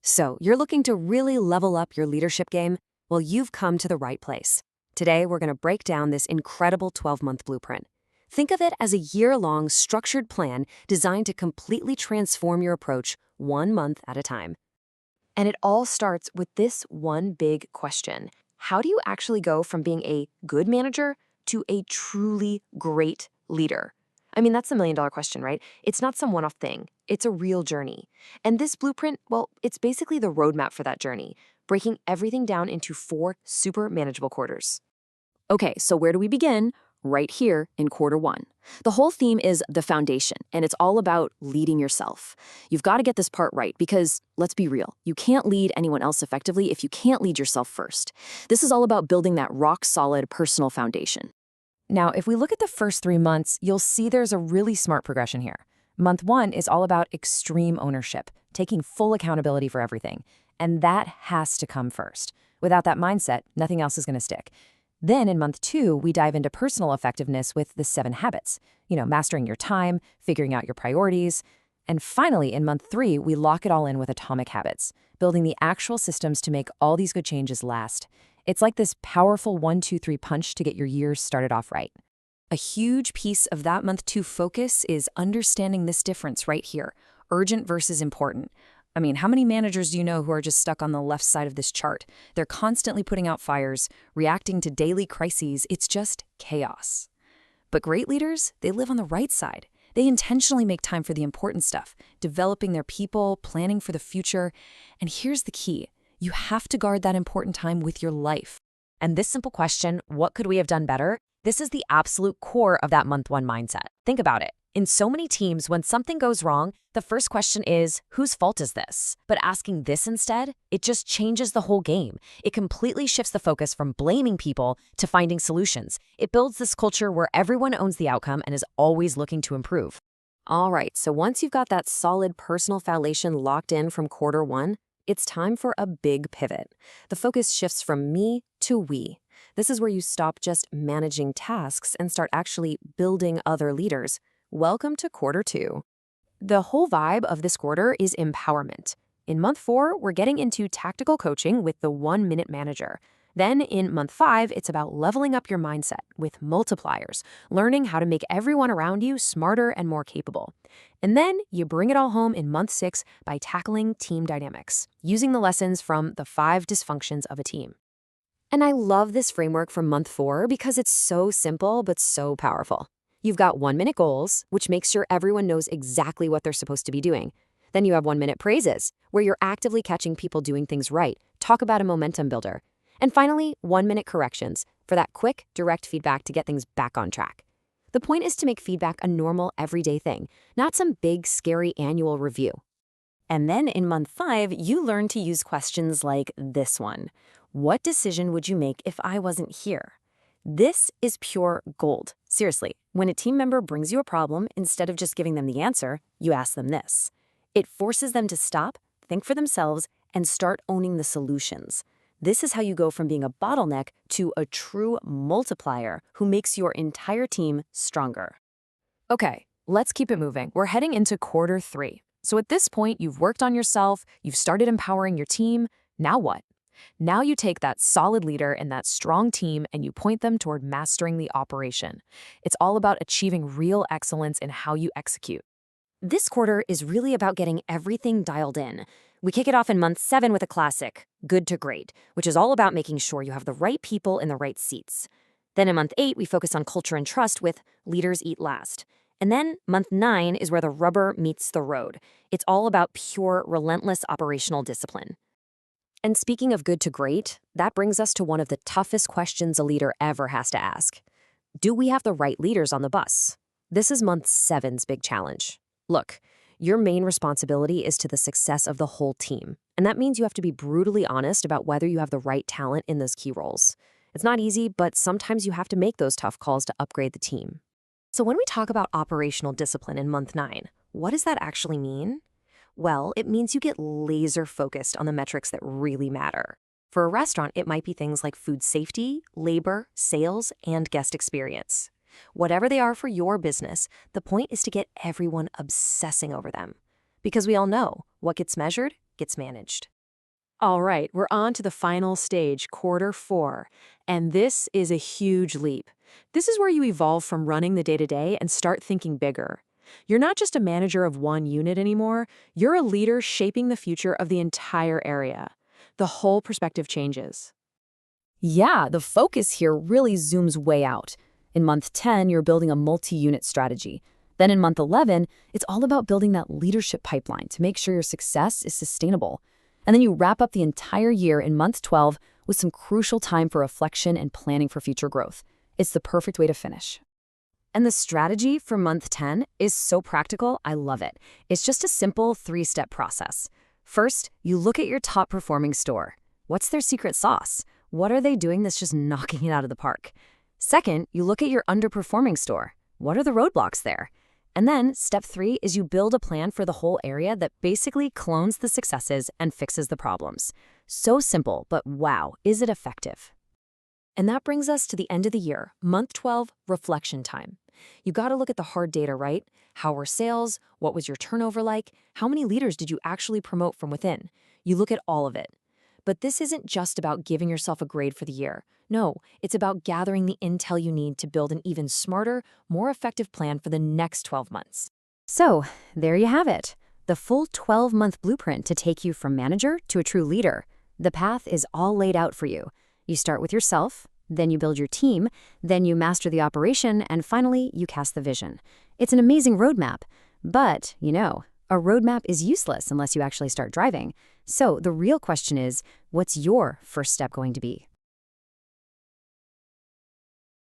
So, you're looking to really level up your leadership game? Well, you've come to the right place. Today, we're going to break down this incredible 12-month blueprint. Think of it as a year-long structured plan designed to completely transform your approach 1 month at a time. And it all starts with this one big question. How do you actually go from being a good manager to a truly great leader? I mean, that's the million-dollar question, right? It's not some one-off thing. It's a real journey. And this blueprint, well, it's basically the roadmap for that journey, breaking everything down into 4 super manageable quarters. Okay, so where do we begin? Right here in quarter 1. The whole theme is the foundation, and it's all about leading yourself. You've got to get this part right because, let's be real, you can't lead anyone else effectively if you can't lead yourself first. This is all about building that rock-solid personal foundation. Now, if we look at the first 3 months, you'll see there's a really smart progression here. Month 1 is all about extreme ownership, taking full accountability for everything. And that has to come first. Without that mindset, nothing else is going to stick. Then in month 2, we dive into personal effectiveness with the 7 habits. Mastering your time, figuring out your priorities. And finally, in month 3, we lock it all in with atomic habits, building the actual systems to make all these good changes last. It's like this powerful 1-2-3 punch to get your years started off right. A huge piece of that month 2 focus is understanding this difference right here, urgent versus important. I mean, how many managers do you know who are just stuck on the left side of this chart? They're constantly putting out fires, reacting to daily crises. It's just chaos. But great leaders, they live on the right side. They intentionally make time for the important stuff, developing their people, planning for the future. And here's the key. You have to guard that important time with your life. And this simple question, what could we have done better? This is the absolute core of that month 1 mindset. Think about it. In so many teams, when something goes wrong, the first question is, whose fault is this? But asking this instead, it just changes the whole game. It completely shifts the focus from blaming people to finding solutions. It builds this culture where everyone owns the outcome and is always looking to improve. All right, so once you've got that solid personal foundation locked in from quarter 1, it's time for a big pivot. The focus shifts from me to we. This is where you stop just managing tasks and start actually building other leaders. Welcome to quarter 2. The whole vibe of this quarter is empowerment. In month 4, we're getting into tactical coaching with the 1-minute manager. Then in month 5, it's about leveling up your mindset with multipliers, learning how to make everyone around you smarter and more capable. And then you bring it all home in month 6 by tackling team dynamics, using the lessons from the 5 dysfunctions of a team. And I love this framework from month 4 because it's so simple but so powerful. You've got 1-minute goals, which makes sure everyone knows exactly what they're supposed to be doing. Then you have 1-minute praises, where you're actively catching people doing things right. Talk about a momentum builder. And finally, 1-minute corrections, for that quick, direct feedback to get things back on track. The point is to make feedback a normal, everyday thing, not some big, scary annual review. And then in month 5, you learn to use questions like this one. What decision would you make if I wasn't here? This is pure gold. Seriously, when a team member brings you a problem, instead of just giving them the answer, you ask them this. It forces them to stop, think for themselves, and start owning the solutions. This is how you go from being a bottleneck to a true multiplier who makes your entire team stronger. Okay, let's keep it moving. We're heading into quarter 3. So at this point, you've worked on yourself, you've started empowering your team. Now what? Now you take that solid leader and that strong team and you point them toward mastering the operation. It's all about achieving real excellence in how you execute. This quarter is really about getting everything dialed in. We kick it off in month 7 with a classic, good to great, which is all about making sure you have the right people in the right seats. Then in month 8, we focus on culture and trust with leaders eat last. And then month 9 is where the rubber meets the road. It's all about pure, relentless operational discipline. And speaking of good to great, that brings us to one of the toughest questions a leader ever has to ask. Do we have the right leaders on the bus? This is month 7's big challenge. Look, your main responsibility is to the success of the whole team. And that means you have to be brutally honest about whether you have the right talent in those key roles. It's not easy, but sometimes you have to make those tough calls to upgrade the team. So when we talk about operational discipline in month 9, what does that actually mean? Well, it means you get laser focused on the metrics that really matter. For a restaurant, it might be things like food safety, labor, sales, and guest experience. Whatever they are for your business, the point is to get everyone obsessing over them. Because we all know what gets measured gets managed. All right, we're on to the final stage, quarter four. And this is a huge leap. This is where you evolve from running the day to day and start thinking bigger. You're not just a manager of one unit anymore, you're a leader shaping the future of the entire area. The whole perspective changes. Yeah, the focus here really zooms way out. In month 10, you're building a multi-unit strategy. Then in month 11, it's all about building that leadership pipeline to make sure your success is sustainable. And then you wrap up the entire year in month 12 with some crucial time for reflection and planning for future growth. It's the perfect way to finish. And the strategy for month 10 is so practical, I love it. It's just a simple 3-step process. First, you look at your top performing store. What's their secret sauce? What are they doing that's just knocking it out of the park? Second, you look at your underperforming store. What are the roadblocks there? And then, step 3 is you build a plan for the whole area that basically clones the successes and fixes the problems. So simple, but wow, is it effective? And that brings us to the end of the year, month 12, reflection time. You got to look at the hard data, right? How were sales? What was your turnover like? How many leaders did you actually promote from within? You look at all of it. But this isn't just about giving yourself a grade for the year. No, it's about gathering the intel you need to build an even smarter, more effective plan for the next 12 months. So, there you have it. The full 12-month blueprint to take you from manager to a true leader. The path is all laid out for you. You start with yourself, then you build your team, then you master the operation, and finally, you cast the vision. It's an amazing roadmap. But, a roadmap is useless unless you actually start driving. So the real question is, what's your first step going to be?